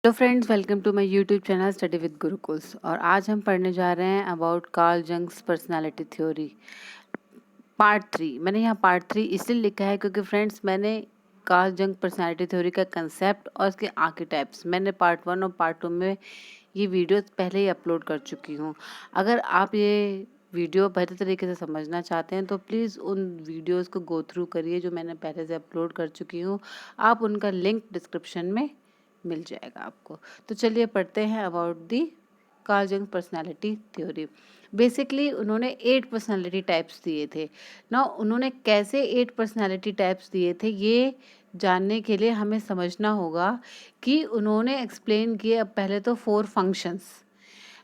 Hello friends, welcome to my YouTube channel study with Gurukuls. और आज हम पढ़ने जा रहे हैं about Carl Jung's personality theory part 3। मैंने यहाँ पार्ट 3 इसलिए लिखा है क्योंकि फ्रेंड्स मैंने कार्ल जंग पर्सनालिटी थ्योरी का कंसेप्ट और इसके आर्किटाइप्स मैंने पार्ट 1 और पार्ट 2 में ये वीडियो पहले ही अपलोड कर चुकी हूँ। अगर आप ये वीडियो बेहतर तरीके से समझना चाहते हैं तो प्लीज़ उन वीडियोस को गो थ्रू करिए जो मैंने पहले से अपलोड कर चुकी हूँ। आप उनका लिंक डिस्क्रिप्शन में मिल जाएगा आपको। तो चलिए पढ़ते हैं अबाउट दी कार्ल जंग पर्सनालिटी थ्योरी। बेसिकली उन्होंने 8 पर्सनालिटी टाइप्स दिए थे ना। उन्होंने कैसे 8 पर्सनालिटी टाइप्स दिए थे ये जानने के लिए हमें समझना होगा कि उन्होंने एक्सप्लेन किए अब पहले तो 4 फंक्शंस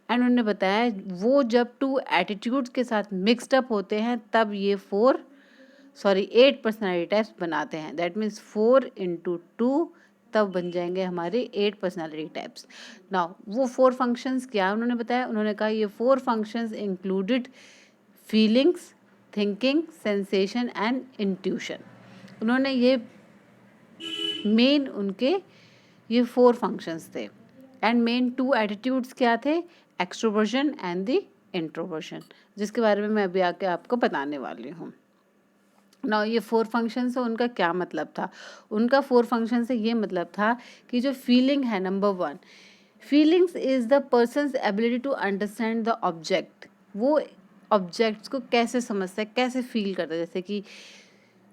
एंड उन्होंने बताया वो जब 2 एटीट्यूड्स के साथ मिक्सड अप होते हैं तब ये 8 पर्सनालिटी टाइप्स बनाते हैं। दैट मीन्स 4 into 2 तब बन जाएंगे हमारे 8 पर्सनालिटी टाइप्स। नाउ वो 4 फंक्शंस क्या उन्होंने बताया। उन्होंने कहा ये 4 functions included feelings, thinking, sensation and intuition. उन्होंने ये मेन उनके ये 4 फंक्शंस थे। एंड मेन 2 एटीट्यूड्स क्या थे, एक्सट्रोवर्जन एंड द इंट्रोवर्जन, जिसके बारे में मैं अभी आके आपको बताने वाली हूँ। ना ये 4 फंक्शन से उनका क्या मतलब था। उनका 4 फंक्शन से ये मतलब था कि जो फीलिंग है, number 1 feelings is the person's ability to understand the object. वो ऑब्जेक्ट्स को कैसे समझता है, कैसे फील करता है। जैसे कि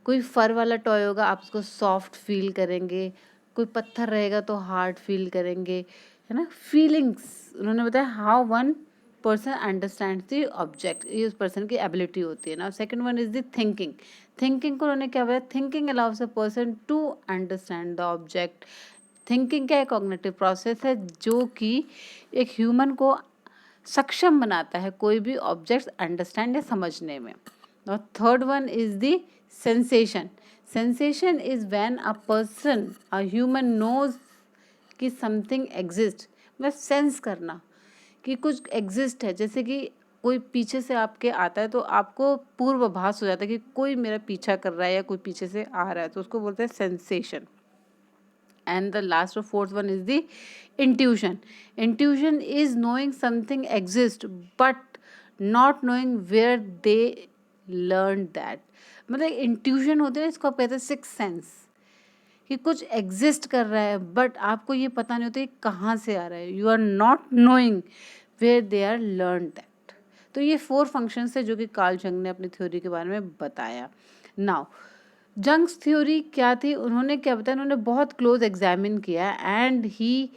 कोई फर वाला टॉय होगा, आप उसको सॉफ्ट फील करेंगे, कोई पत्थर रहेगा तो हार्ड फील करेंगे, है ना। फीलिंग्स उन्होंने बताया how one person understand the object, ये उस पर्सन की एबिलिटी होती है ना। Second one is the thinking. Thinking को उन्होंने क्या बताया, thinking allows a person to understand the object. Thinking क्या है, कॉग्निटिव प्रोसेस है जो कि एक ह्यूमन को सक्षम बनाता है कोई भी ऑब्जेक्ट्स अंडरस्टैंड या समझने में। और third one is the sensation. Sensation is when a person, a human knows कि समथिंग एग्जिस्ट। मतलब सेंस करना कि कुछ एग्जिस्ट है। जैसे कि कोई पीछे से आपके आता है तो आपको पूर्वाभास हो जाता है कि कोई मेरा पीछा कर रहा है या कोई पीछे से आ रहा है, तो उसको बोलते हैं sensation. And the last or fourth one is the intuition. Intuition is knowing something exists but not knowing where they learned that. मतलब इंट्यूशन होते हैं, इसको आप कहते हैं सिक्स सेंस, कि कुछ एग्जिस्ट कर रहा है बट आपको ये पता नहीं होता कि कहाँ से आ रहा है। You are not knowing where they are learn that. तो ये 4 फंक्शंस है जो कि कार्ल जंग ने अपनी थ्योरी के बारे में बताया। नाउ जंग्स थ्योरी क्या थी, उन्होंने क्या बताया, उन्होंने बहुत क्लोज एग्जामिन किया and he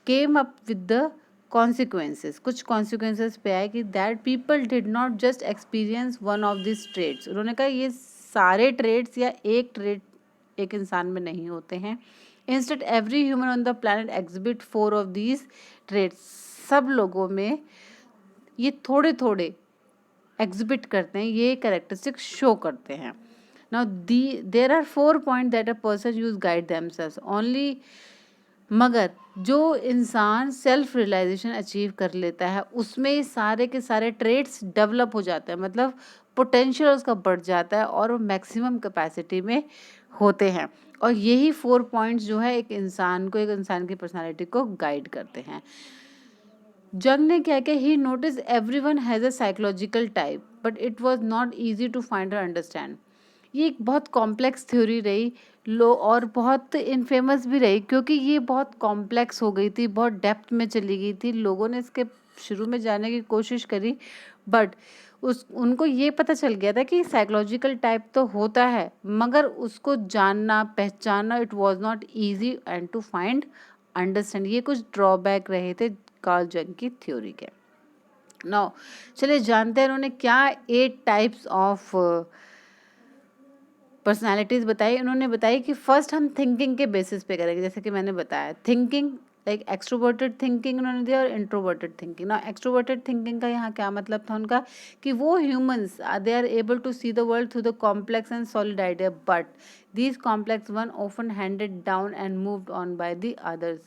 came up with the consequences. कुछ कॉन्सिक्वेंसेस पे आए कि that people did not just experience one of this traits. उन्होंने कहा ये सारे ट्रेड्स या एक ट्रेड एक इंसान में नहीं होते हैं। Instead every human on the planet exhibit 4 of these traits. सब लोगों में ये थोड़े थोड़े एग्जिबिट करते हैं, ये कैरेक्टरिस्टिक शो करते हैं। Now there are 4 points that a person use guide themselves only। मगर जो इंसान सेल्फ रियलाइजेशन अचीव कर लेता है उसमें सारे के सारे ट्रेड्स डेवलप हो जाते हैं, मतलब पोटेंशियल उसका बढ़ जाता है और वो मैक्सिमम कैपेसिटी में होते हैं। और यही 4 पॉइंट्स जो है एक इंसान को, एक इंसान की पर्सनालिटी को गाइड करते हैं। जंग ने क्या किया, he notice everyone has a psychological type but it was not easy to find और अंडरस्टैंड। ये एक बहुत कॉम्प्लेक्स थ्योरी रही लो और बहुत इनफेमस भी रही क्योंकि ये बहुत कॉम्प्लेक्स हो गई थी, बहुत डेप्थ में चली गई थी। लोगों ने इसके शुरू में जाने की कोशिश करी बट उनको ये पता चल गया था कि साइकोलॉजिकल टाइप तो होता है मगर उसको जानना पहचानना it was not easy and to find understand. ये कुछ ड्रॉबैक रहे थे कार्ल जंग की थ्योरी के। नाउ चलिए जानते हैं उन्होंने क्या 8 टाइप्स ऑफ पर्सनालिटीज बताई। उन्होंने बताई कि फर्स्ट हम थिंकिंग के बेसिस पे करेंगे। जैसे कि मैंने बताया थिंकिंग लाइक एक्सट्रोवर्टेड थिंकिंग उन्होंने दिया और इंट्रोवर्टेड थिंकिंग। ना एक्सट्रोवर्टेड थिंकिंग का यहाँ क्या मतलब था उनका, कि वो humans they are able to see the world through the complex and solid idea but these complex one often handed down and moved on by the others.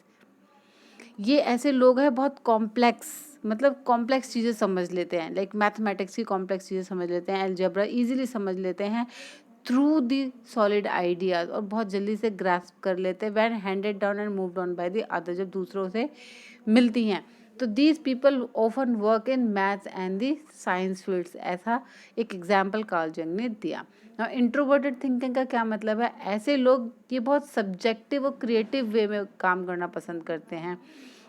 ये ऐसे लोग हैं बहुत कॉम्प्लेक्स, मतलब कॉम्प्लेक्स चीज़ें समझ लेते हैं, लाइक मैथमेटिक्स की कॉम्प्लेक्स चीज़ें समझ लेते हैं, अलजेब्रा इजीली समझ लेते हैं थ्रू दी सॉलिड आइडियाज, और बहुत जल्दी से ग्रास्प कर लेते हैं when handed down and moved on by the other, जब दूसरों से मिलती हैं। तो these people often work in maths and the science fields, ऐसा एक एग्जाम्पल कार्ल जंग ने दिया। इंट्रोवर्टेड थिंकिंग का क्या मतलब है? ऐसे लोग ये बहुत सब्जेक्टिव और क्रिएटिव वे में काम करना पसंद करते हैं।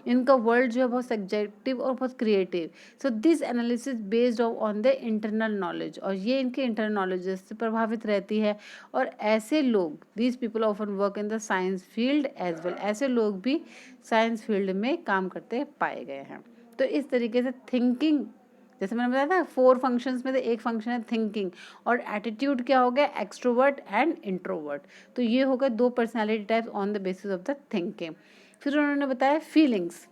इनका वर्ल्ड जो है बहुत सब्जेक्टिव और बहुत creative. So this analysis based on the internal knowledge, और ये इनके इंटरनल नॉलेज से प्रभावित रहती है। और ऐसे लोग, these people often work in the science field as well, ऐसे लोग भी साइंस फील्ड में काम करते पाए गए हैं। तो इस तरीके से थिंकिंग, जैसे मैंने बताया था 4 फंक्शंस में से एक फंक्शन है थिंकिंग, और एटीट्यूड क्या हो गया? Extrovert and introvert. तो ये हो गए 2 personality types on the basis of the thinking. फिर उन्होंने बताया फीलिंग्स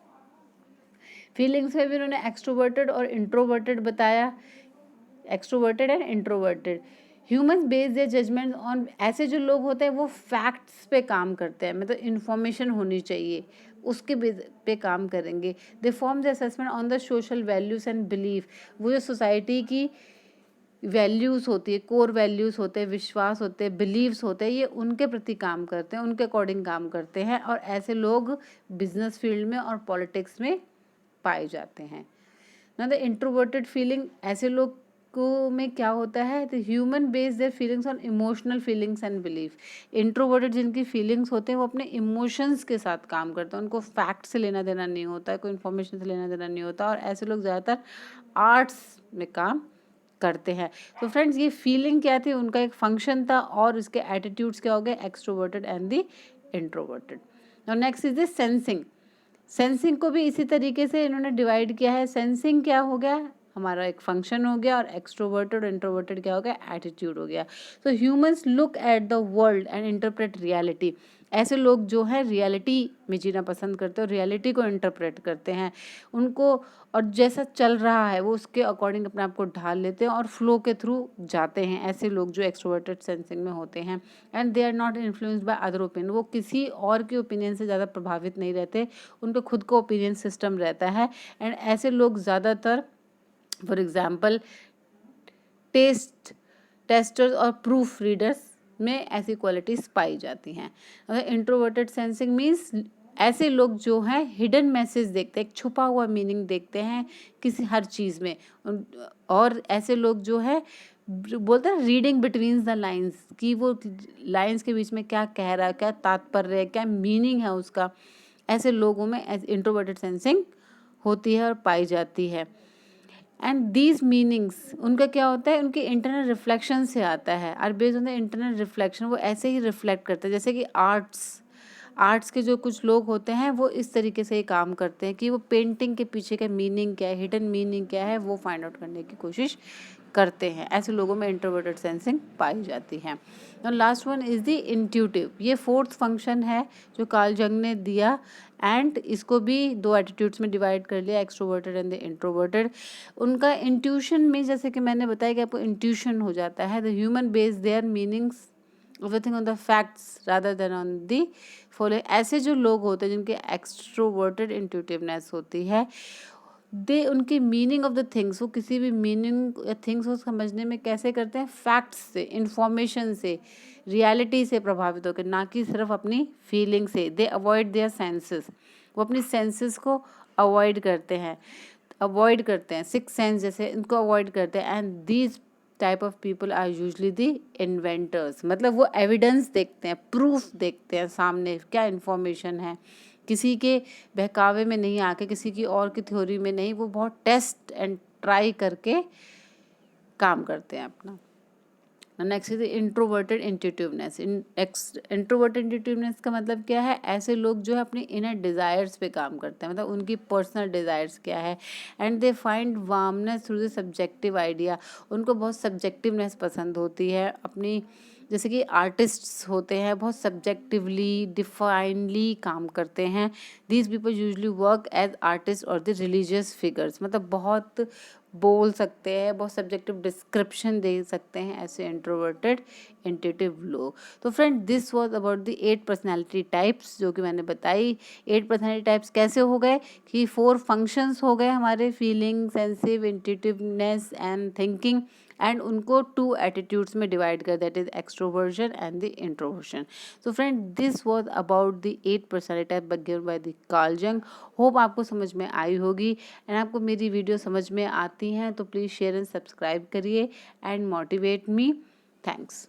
में भी उन्होंने एक्सट्रोवर्टेड और इंट्रोवर्टेड बताया, extroverted and introverted. Humans base their judgement on, ऐसे जो लोग होते हैं वो फैक्ट्स पे काम करते हैं, मतलब इन्फॉर्मेशन होनी चाहिए उसके बेस पे काम करेंगे। They form the assessment on the social values and belief, वो जो सोसाइटी की वैल्यूज़ होती है, कोर वैल्यूज़ होते हैं, विश्वास होते हैं, बिलीव्स होते हैं, ये उनके प्रति काम करते हैं, उनके अकॉर्डिंग काम करते हैं। और ऐसे लोग बिजनेस फील्ड में और पॉलिटिक्स में पाए जाते हैं ना। द इंट्रोवर्टेड फीलिंग, ऐसे लोग को में क्या होता है? The human base their feelings on emotional feelings and belief. Introverted जिनकी फीलिंग्स होते हैं वो अपने इमोशंस के साथ काम करते हैं, उनको फैक्ट से लेना देना नहीं होता है, कोई इन्फॉर्मेशन से लेना देना नहीं होता। और ऐसे लोग ज़्यादातर आर्ट्स में काम करते हैं। तो फ्रेंड्स, ये फीलिंग क्या थी? उनका एक फंक्शन था, और इसके एटीट्यूड्स क्या हो गए? Extroverted and the introverted. और next is the sensing. Sensing को भी इसी तरीके से इन्होंने डिवाइड किया है। सेंसिंग क्या हो गया? हमारा एक फंक्शन हो गया, और एक्सट्रोवर्टेड और इंट्रोवर्टेड क्या हो गया? एटीट्यूड हो गया। तो humans look at the world and interpret reality, ऐसे लोग जो है रियलिटी में जीना पसंद करते हैं और रियलिटी को इंटरप्रेट करते हैं उनको, और जैसा चल रहा है वो उसके अकॉर्डिंग अपने आप को ढाल लेते हैं और फ्लो के थ्रू जाते हैं। ऐसे लोग जो एक्सट्रोवर्टेड सेंसिंग में होते हैं, and they are not influenced by other opinion, वो किसी और के ओपिनियन से ज़्यादा प्रभावित नहीं रहते, उनका खुद का ओपिनियन सिस्टम रहता है। एंड ऐसे लोग ज़्यादातर, फॉर एग्जाम्पल, टेस्टर्स और प्रूफ रीडर्स में ऐसी क्वालिटीज़ पाई जाती हैं। अगर इंट्रोवर्टेड सेंसिंग मीन्स, ऐसे लोग जो हैं हिडन मैसेज देखते हैं, एक छुपा हुआ मीनिंग देखते हैं किसी हर चीज़ में। और ऐसे लोग जो है बोलते हैं रीडिंग बिटवीन द लाइंस, कि वो लाइंस के बीच में क्या कह रहा है, क्या तात्पर्य है, क्या मीनिंग है उसका, ऐसे लोगों में इंट्रोवर्टेड सेंसिंग होती है और पाई जाती है। एंड दीज मीनिंग्स, उनका क्या होता है? उनके इंटरनल रिफ्लेक्शन से आता है, और based on the internal reflection वो ऐसे ही रिफ्लेक्ट करते हैं। जैसे कि आर्ट्स के जो कुछ लोग होते हैं वो इस तरीके से ही काम करते हैं कि वो पेंटिंग के पीछे का मीनिंग क्या है, हिडन मीनिंग क्या है, वो फाइंड आउट करने की कोशिश करते हैं। ऐसे लोगों में इंट्रोवर्टेड सेंसिंग पाई जाती है। और last one is the intuitive, ये 4th फंक्शन है जो कार्ल जंग ने दिया, एंड इसको भी 2 एटीट्यूड्स में डिवाइड कर लिया, एक्सट्रोवर्टेड एंड द इंट्रोवर्टेड। उनका इंट्यूशन में, जैसे कि मैंने बताया कि आपको इंट्यूशन हो जाता है, the human base there meanings everything on the facts rather than on the following. ऐसे जो लोग होते हैं जिनके एक्सट्रोवर्टेड इंट्यूटिवनेस होती है, दे उनकी मीनिंग ऑफ द थिंग्स, वो किसी भी मीनिंग या थिंग्स को समझने में कैसे करते हैं? फैक्ट्स से, इंफॉर्मेशन से, रियलिटी से प्रभावित होकर, ना कि सिर्फ अपनी फीलिंग से। दे अवॉइड देयर सेंसेस, वो अपनी सेंसेस को अवॉइड करते हैं, 6 सेंस जैसे इनको अवॉइड करते हैं। And these type of people are usually the inventors, मतलब वो एविडेंस देखते हैं, प्रूफ देखते हैं सामने क्या इन्फॉर्मेशन है, किसी के बहकावे में नहीं आके, किसी की और की थ्योरी में नहीं, वो बहुत टेस्ट एंड ट्राई करके काम करते हैं अपना। Next is introverted intuitiveness. Introverted intuitiveness का मतलब क्या है? ऐसे लोग जो है अपनी इनर डिज़ायर्स पे काम करते हैं, मतलब उनकी पर्सनल डिज़ायर्स क्या है, and they find warmness through the subjective idea, उनको बहुत सब्जेक्टिवनेस पसंद होती है अपनी। जैसे कि आर्टिस्ट्स होते हैं, बहुत सब्जेक्टिवली डिफाइनली काम करते हैं। These people usually work as artist और द रिलीजियस फिगर्स, मतलब बहुत बोल सकते हैं, बहुत सब्जेक्टिव डिस्क्रिप्शन दे सकते हैं ऐसे इंट्रोवर्टेड इंट्यूटिव लोग। तो friend this was about the 8 personality types जो कि मैंने बताई। 8 पर्सनैलिटी टाइप्स कैसे हो गए कि 4 फंक्शंस हो गए हमारे, feeling, sensitive, intuitiveness and thinking, and उनको 2 एटीट्यूड्स में डिवाइड कर, that is extroversion and the introversion. So friend this was about the 8 personality type given by the Carl Jung. Hope आपको समझ में आई होगी, एंड आपको मेरी वीडियो समझ में आती हैं तो प्लीज़ शेयर एंड सब्सक्राइब करिए एंड मोटिवेट मी। थैंक्स।